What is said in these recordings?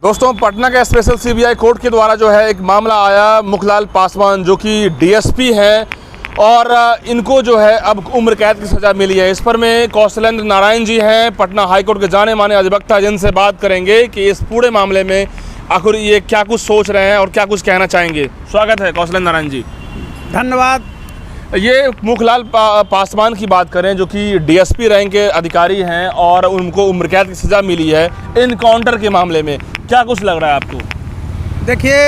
दोस्तों, पटना के special CBI court के द्वारा जो है एक मामला आया मुखलाल पासवान जो कि डीएसपी हैं और इनको जो है अब उम्र कैद की सज़ा मिली है। इस पर में कौशलेंद्र नारायण जी हैं, पटना हाईकोर्ट के जाने माने अधिवक्ता, जिनसे बात करेंगे कि इस पूरे मामले में आखिर ये क्या कुछ सोच रहे हैं और क्या कुछ कहना चाहेंगे। स्वागत है कौशलेंद्र नारायण जी। धन्यवाद। ये मुखलाल पासवान की बात करें जो कि डीएसपी रैंक के अधिकारी हैं और उनको उम्र कैद की सज़ा मिली है इनकाउंटर के मामले में, क्या कुछ लग रहा है आपको? देखिए,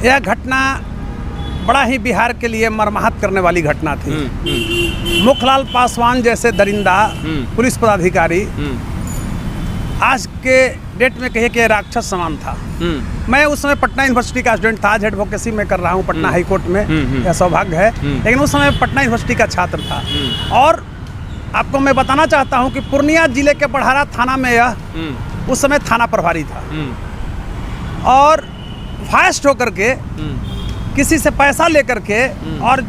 यह घटना बड़ा ही बिहार के लिए मर्माहत करने वाली घटना थी। मुखलाल पासवान जैसे दरिंदा पुलिस पदाधिकारी आज के डेट में कहिए कि राक्षस समान था। मैं उस समय पटना यूनिवर्सिटी का स्टूडेंट था, एडवोकेसी में कर रहा हूँ पटना हाई कोर्ट में, यह सौभाग्य है। लेकिन उस समय पटना यूनिवर्सिटी का छात्र था और आपको मैं बताना चाहता हूँ कि पूर्णिया जिले के बढ़ारा थाना में यह उस समय थाना प्रभारी था और फास्ट होकर के किसी से पैसा लेकर के और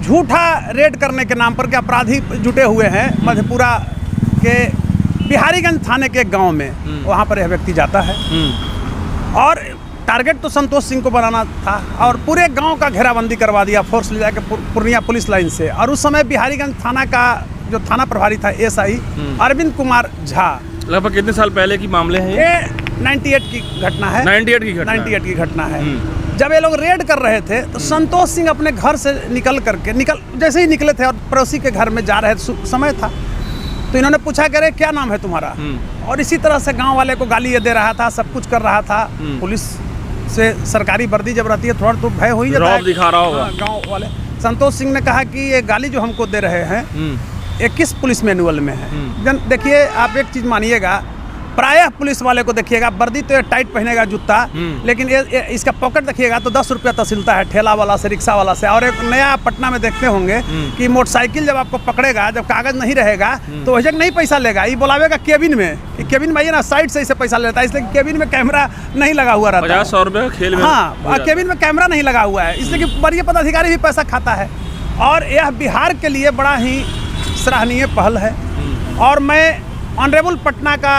झूठा रेड करने के नाम पर के अपराधी जुटे हुए हैं मधेपुरा के बिहारीगंज थाने के गांव में। वहां पर यह व्यक्ति जाता है और टारगेट तो संतोष सिंह को बनाना था और पूरे गांव का घेराबंदी करवा दिया फोर्स ले जाकर पूर्णिया पुलिस लाइन से। और उस समय बिहारीगंज थाना का जो थाना प्रभारी था एसआई अरविंद कुमार झा। लगभग कितने साल पहले की मामले हैं ये? 98 की घटना है। 98 की घटना है। जब ये लोग रेड कर रहे थे तो संतोष सिंह अपने घर से जैसे ही निकले थे और पड़ोसी के घर में जा रहे थे, समय था, तो इन्होंने पूछा करे क्या नाम है तुम्हारा, और इसी तरह से गांव वाले को गाली ये दे रहा था, सब कुछ कर रहा था। पुलिस से सरकारी वर्दी जब रहती है थोड़ा तो भय हो ही जाता है, दिखा रहा होगा। गांव वाले संतोष सिंह ने कहा कि ये गाली जो हमको दे रहे हैं ये किस पुलिस मैनुअल में है। देखिए, आप एक चीज मानिएगा, प्रायः पुलिस वाले को देखिएगा वर्दी तो टाइट पहनेगा जूता, लेकिन ये इसका पॉकेट देखिएगा तो 10 रुपया तहसीलता है ठेला वाला से, रिक्शा वाला से। और एक नया पटना में देखते होंगे कि मोटरसाइकिल जब आपको पकड़ेगा, जब कागज नहीं रहेगा तो वही नहीं पैसा लेगा, ये बोलावेगा केबिन में, केबिन में ना साइड से इसे पैसा लेता है, इसलिए केबिन में कैमरा नहीं लगा हुआ रहता है। 50 रुपये खेल में। हाँ, केबिन में कैमरा नहीं लगा हुआ है, इसलिए कि वरीय पदाधिकारी भी पैसा खाता है। और यह बिहार के लिए बड़ा ही सराहनीय पहल है। और मैं ऑनरेबल पटना का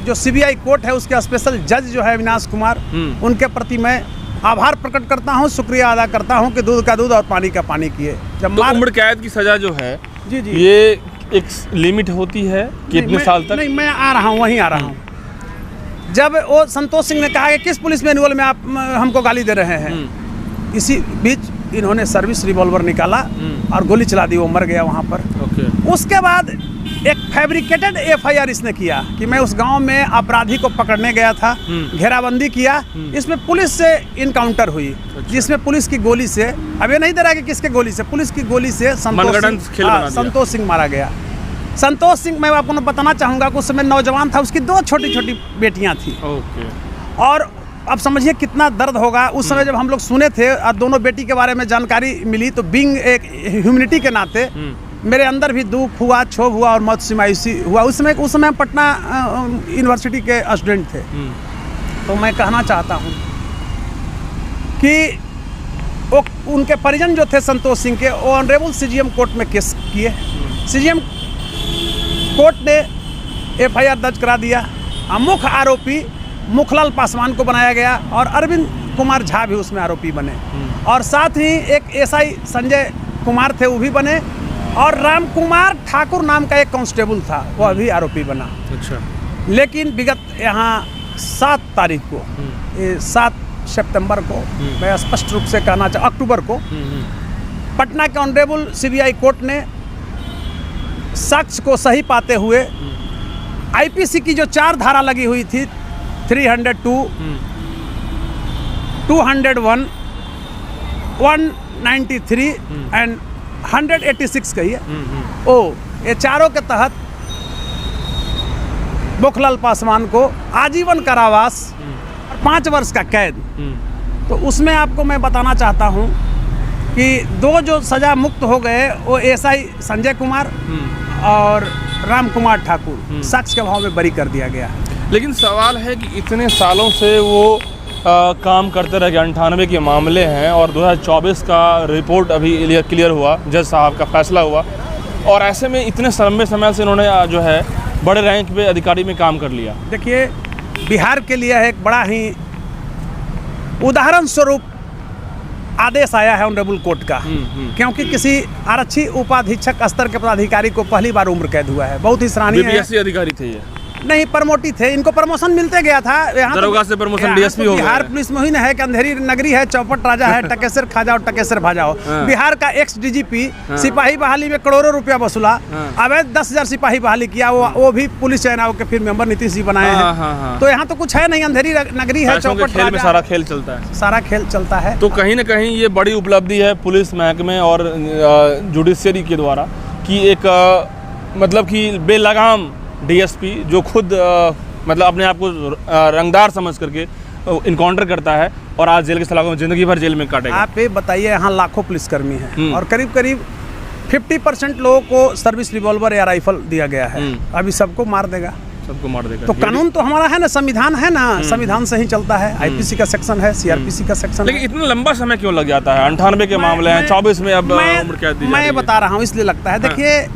जो सीबीआई कोर्ट है उसके स्पेशल जज जो है अविनाश कुमार, उनके प्रति मैं आभार प्रकट करता हूं, शुक्रिया अदा करता हूं कि दूध का दूध और पानी का पानी किए। जब तो उम्र कैद की सजा जो है जी ये एक लिमिट होती है कितने साल तक? नहीं, मैं आ रहा हूं, वहीं आ रहा हूं। जब वो संतोष सिंह ने कहा कि किस पुलिस मैनुअल में आप हमको गाली दे रहे हैं, इसी बीच इन्होंने सर्विस रिवॉल्वर निकाला और गोली चला दी, वो मर गया वहां पर। उसके बाद एक फैब्रिकेटेड एफआईआर इसने किया कि मैं उस गांव में अपराधी को पकड़ने गया था, घेराबंदी किया, इसमें पुलिस से इनकाउंटर हुई, जिसमें पुलिस की गोली से, अब ये नहीं दे रहा कि किसके गोली से, पुलिस की गोली से संतोष सिंह मारा गया। संतोष सिंह, मैं आपको बताना चाहूँगा कि उस समय नौजवान था, उसकी 2 छोटी छोटी बेटियाँ थी। और अब समझिए कितना दर्द होगा उस समय जब हम लोग सुने थे और दोनों बेटी के बारे में जानकारी मिली, तो बीइंग एक ह्यूमैनिटी के नाते मेरे अंदर भी दुख हुआ, क्षोभ हुआ और मौत से मायूसी हुआ। उस समय पटना यूनिवर्सिटी के स्टूडेंट थे। तो मैं कहना चाहता हूँ कि वो उनके परिजन जो थे संतोष सिंह के, वो ऑनरेबल सीजीएम कोर्ट में केस किए। सीजीएम कोर्ट ने एफआईआर दर्ज करा दिया। मुख्य आरोपी मुखलाल पासवान को बनाया गया और अरविंद कुमार झा भी उसमें आरोपी बने, और साथ ही एक एसआई संजय कुमार थे, वो भी बने, और राम कुमार ठाकुर नाम का एक कांस्टेबल था, वह भी आरोपी बना। अच्छा। लेकिन विगत यहाँ 7 तारीख को, 7 सितंबर को, मैं स्पष्ट रूप से कहना चाहूँ, अक्टूबर को पटना के ऑनरेबल सीबीआई कोर्ट ने साक्ष्य को सही पाते हुए आईपीसी की जो 4 धारा लगी हुई थी, 302, 201, 193 एंड 186 कहिए, ये चारों के तहत मुखलाल पासवान को आजीवन कारावास और 5 वर्ष का कैद। तो उसमें आपको मैं बताना चाहता हूं कि 2 जो सजा मुक्त हो गए वो एसआई संजय कुमार और राम कुमार ठाकुर साक्ष्य के अभाव में बरी कर दिया गया। लेकिन सवाल है कि इतने सालों से वो काम करते रह गए, 98 के मामले हैं और 2024 का रिपोर्ट अभी क्लियर हुआ, जज साहब का फैसला हुआ, और ऐसे में इतने लंबे समय से इन्होंने जो है बड़े रैंक पे अधिकारी में काम कर लिया। देखिए, बिहार के लिए एक बड़ा ही उदाहरण स्वरूप आदेश आया है ऑनरेबल कोर्ट का, क्योंकि किसी आरक्षी उपाधीक्षक स्तर के पदाधिकारी को पहली बार उम्र कैद हुआ है। बहुत ही सराहनीय है। बीपीएससी अधिकारी थे ये? नहीं, प्रमोटी थे, इनको प्रमोशन मिलते गया था। यहाँ दरोगा से प्रमोशन डीएसपी हो गया। बिहार पुलिस में ही ना है कि अंधेरी नगरी है, चौपट राजा है, टकेसर खा जाओ टकेसर भा जाओ। बिहार का एक्स डीजीपी सिपाही बहाली में करोड़ों रुपया वसूला, अवैध 10,000 सिपाही बहाली किया, वो भी पुलिस चयनाव के फिर मेंबर नीतीश जी बनाए हैं। तो यहाँ तो कुछ है नहीं, अंधेरी नगरी है, चौपट खेल में सारा खेल चलता है, सारा खेल चलता है। तो कहीं ना कहीं ये बड़ी उपलब्धि है पुलिस महकमे और जुडिशरी के द्वारा कि एक मतलब कि बेलगाम डीएसपी जो खुद मतलब अपने आप को रंगदार समझ करके इनकाउंटर करता है और आज जेल के सलाखों में जिंदगी भर जेल में काटेगा। आप ये बताइए, यहाँ लाखों पुलिसकर्मी हैं और करीब करीब 50% लोगों को सर्विस रिवॉल्वर या राइफल दिया गया है। अभी सबको मार देगा, सबको मार देगा। तो कानून तो हमारा है ना, संविधान है ना, संविधान से ही चलता है। आईपीसी का सेक्शन है, सीआरपीसी का सेक्शन है। लेकिन इतना लंबा समय क्यों लग जाता है? 98 के मामले हैं, 24 में अब उम्र कैद दी जा रही है। मैं बता रहा हूँ, इसलिए लगता है। देखिए,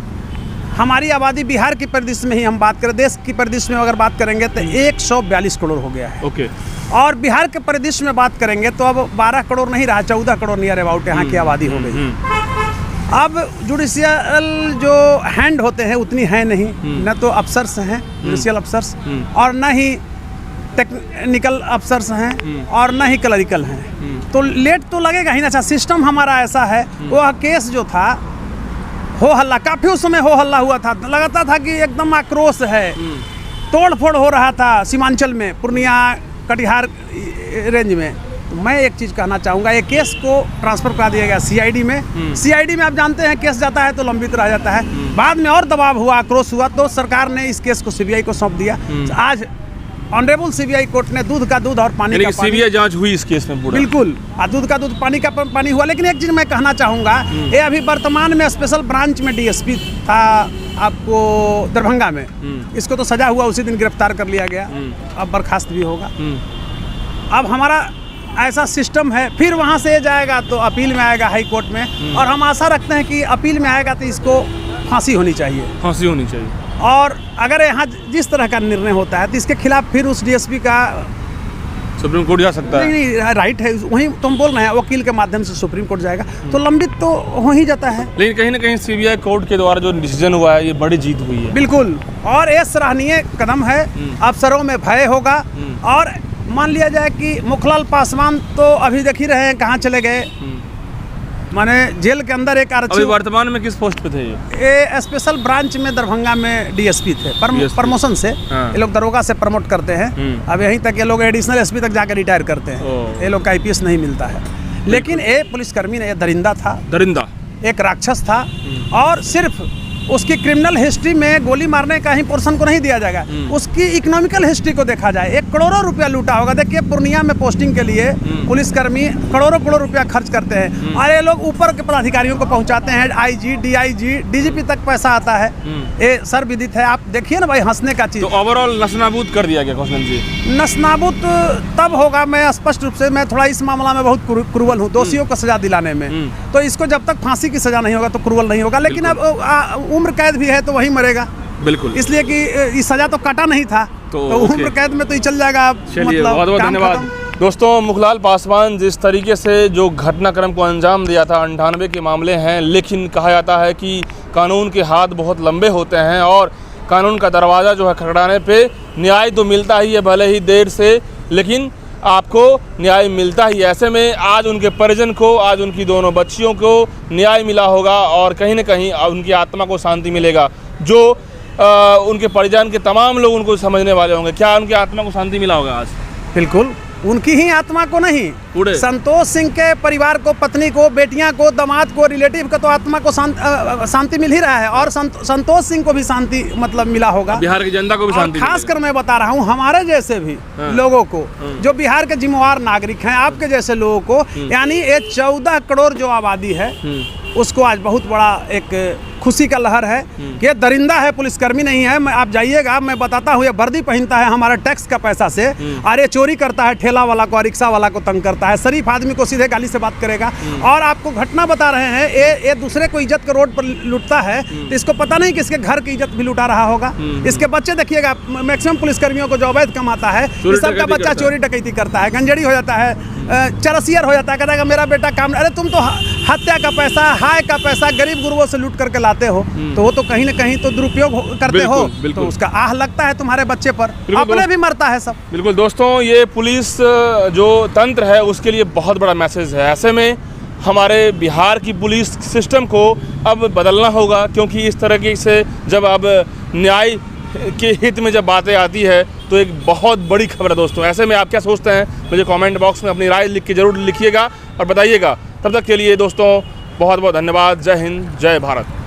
हमारी आबादी बिहार की परिदृश्य में ही हम बात करें, देश की परिदृश्य में अगर बात करेंगे तो 142 करोड़ हो गया है। ओके। और बिहार के परिदृश्य में बात करेंगे तो अब 12 करोड़ नहीं रहा, 14 करोड़ नियर अबाउट यहाँ की आबादी हो गई। अब जुडिशियल जो हैंड होते हैं उतनी है नहीं, न तो अफसर्स हैं जुडिशियल अफसर्स, और न ही टेक्निकल अफसर्स हैं, और न ही क्लरिकल हैं। तो लेट तो लगेगा ही ना। अच्छा, सिस्टम हमारा ऐसा है, वह केस जो था हो हल्ला, काफी उस समय हो हल्ला हुआ था, लगता था कि एकदम आक्रोश है, तोड़ फोड़ हो रहा था सीमांचल में, पूर्णिया कटिहार रेंज में। तो मैं एक चीज़ कहना चाहूँगा, ये केस को ट्रांसफ़र करा दिया गया सीआईडी में। सीआईडी में आप जानते हैं केस जाता है तो लंबित रह जाता है। बाद में और दबाव हुआ, आक्रोश हुआ, तो सरकार ने इस केस को सीबीआई को सौंप दिया। आज ऑनरेबल सीबीआई कोर्ट ने दूध का दूध और पानी का पानी, सीबीआई जांच हुई इस केस में पूरा, बिल्कुल, दूध का दूध पानी का पानी हुआ। लेकिन एक चीज़ मैं कहना चाहूँगा, ये अभी वर्तमान में स्पेशल ब्रांच में डीएसपी था आपको दरभंगा में, इसको तो सजा हुआ, उसी दिन गिरफ्तार कर लिया गया, अब बर्खास्त भी होगा। अब हमारा ऐसा सिस्टम है, फिर वहाँ से जाएगा तो अपील में आएगा हाई कोर्ट में, और हम आशा रखते हैं कि अपील में आएगा तो इसको फांसी होनी चाहिए, फांसी होनी चाहिए। और अगर यहाँ जिस तरह का निर्णय होता है तो इसके खिलाफ फिर उस डीएसपी का सुप्रीम कोर्ट जा सकता है। नहीं, राइट है, वहीं तुम बोल रहे हैं, वकील के माध्यम से सुप्रीम कोर्ट जाएगा तो लंबित तो हो ही जाता है। लेकिन कहीं ना कहीं सीबीआई कोर्ट के द्वारा जो डिसीजन हुआ है, ये बड़ी जीत हुई है। बिल्कुल, और ये सराहनीय कदम है। अफसरों में भय होगा। और मान लिया जाए कि मुखलाल पासवान तो अभी देख ही रहे हैं कहाँ चले गए, माने जेल के अंदर एक आरक्षी। वर्तमान में किस पोस्ट पे थे ये स्पेशल ब्रांच में दरभंगा में डीएसपी थे, प्रमोशन से। ये लोग दरोगा से प्रमोट करते हैं, अब यहीं तक ये लोग एडिशनल एसपी तक जाकर रिटायर करते हैं। ये लोग का आईपीएस नहीं मिलता है। लेकिन ये पुलिसकर्मी ने, ये दरिंदा था, दरिंदा एक राक्षस था, और सिर्फ उसकी क्रिमिनल हिस्ट्री में गोली मारने का ही पोर्शन को नहीं दिया जाएगा, उसकी इकोनॉमिकल हिस्ट्री को देखा जाए। 1 करोड़ रुपया लूटा होगा। देखिए, पूर्णिया में पोस्टिंग के लिए पुलिसकर्मी करोड़ों रुपया खर्च करते हैं, और ये लोग ऊपर के पदाधिकारियों को पहुंचाते हैं, आईजी, डीआईजी, डीजीपी तक पैसा आता है। ये सर्वविदित है। आप देखिए ना भाई, हंसने का चीज। तो ओवरऑल नस्नाबूद कर दिया गया कौशल जी? नस्नाबूद तब होगा, मैं स्पष्ट रूप से, मैं थोड़ा इस मामला में बहुत क्रूवल हूँ दोषियों को सजा दिलाने में। तो इसको जब तक फांसी की सजा नहीं होगा तो क्रूवल नहीं होगा। लेकिन अब उम्र कैद भी है तो वही मरेगा, बिल्कुल, इसलिए कि इस सजा तो काटा नहीं था, तो उम्र कैद में तो ही चल जाएगा। चलिए, बहुत बहुत धन्यवाद दोस्तों। मुखलाल पासवान जिस तरीके से जो घटनाक्रम को अंजाम दिया था, 98 के मामले हैं, लेकिन कहा जाता है कि कानून के हाथ बहुत लंबे होते हैं, और कानून का दरवाज़ा जो है खटखटाने पे न्याय तो मिलता ही है, भले ही देर से, लेकिन आपको न्याय मिलता ही। ऐसे में आज उनके परिजन को, आज उनकी दोनों बच्चियों को न्याय मिला होगा, और कहीं न कहीं उनकी आत्मा को शांति मिलेगा। जो उनके परिजन के तमाम लोग उनको समझने वाले होंगे, क्या उनकी आत्मा को शांति मिला होगा आज? बिल्कुल, उनकी ही आत्मा को नहीं, संतोष सिंह के परिवार को, पत्नी को, बेटियां को, दामाद को, रिलेटिव को तो आत्मा को शांति मिल ही रहा है, और संतोष सिंह को भी शांति मतलब मिला होगा, बिहार की जनता को भी शांति। खासकर मैं बता रहा हूँ, हमारे जैसे भी लोगों को, जो बिहार के जिम्मेवार नागरिक हैं, आपके जैसे लोगों को, यानी ये 14 करोड़ जो आबादी है, उसको आज बहुत बड़ा एक खुशी का लहर है कि ये दरिंदा है, पुलिसकर्मी नहीं है। मैं आप जाइएगा, मैं बताता हूँ, ये वर्दी पहनता है हमारे टैक्स का पैसा से, और ये चोरी करता है, ठेला वाला को, रिक्शा वाला को तंग करता है, शरीफ आदमी को सीधे गाली से बात करेगा। और आपको घटना बता रहे हैं, ये दूसरे को इज्जत को रोड पर लूटता है, तो इसको पता नहीं कि इसके घर की इज्जत भी लुटा रहा होगा। इसके बच्चे देखिएगा, मैक्सिमम पुलिसकर्मियों को जो अवैध कमाता है, सबका बच्चा चोरी डकैती करता है, गंजेड़ी हो जाता है, चरसियर हो जाता है, कहता है कि मेरा बेटा काम। अरे तुम तो हत्या का पैसा, हाय का पैसा गरीब गुरुओं से लूट करके लाते हो, तो वो तो कहीं ना कहीं तो दुरुपयोग करते हो, तो उसका आह लगता है तुम्हारे बच्चे पर, अपने भी मरता है सब। बिल्कुल दोस्तों, ये पुलिस जो तंत्र है उसके लिए बहुत बड़ा मैसेज है। ऐसे में हमारे बिहार की पुलिस सिस्टम को अब बदलना होगा, क्योंकि इस तरह से जब अब न्याय के हित में जब बातें आती है तो एक बहुत बड़ी खबर है दोस्तों। ऐसे में आप क्या सोचते हैं, मुझे कमेंट बॉक्स में अपनी राय लिख के ज़रूर लिखिएगा और बताइएगा। तब तक के लिए दोस्तों बहुत बहुत धन्यवाद। जय हिंद, जय भारत।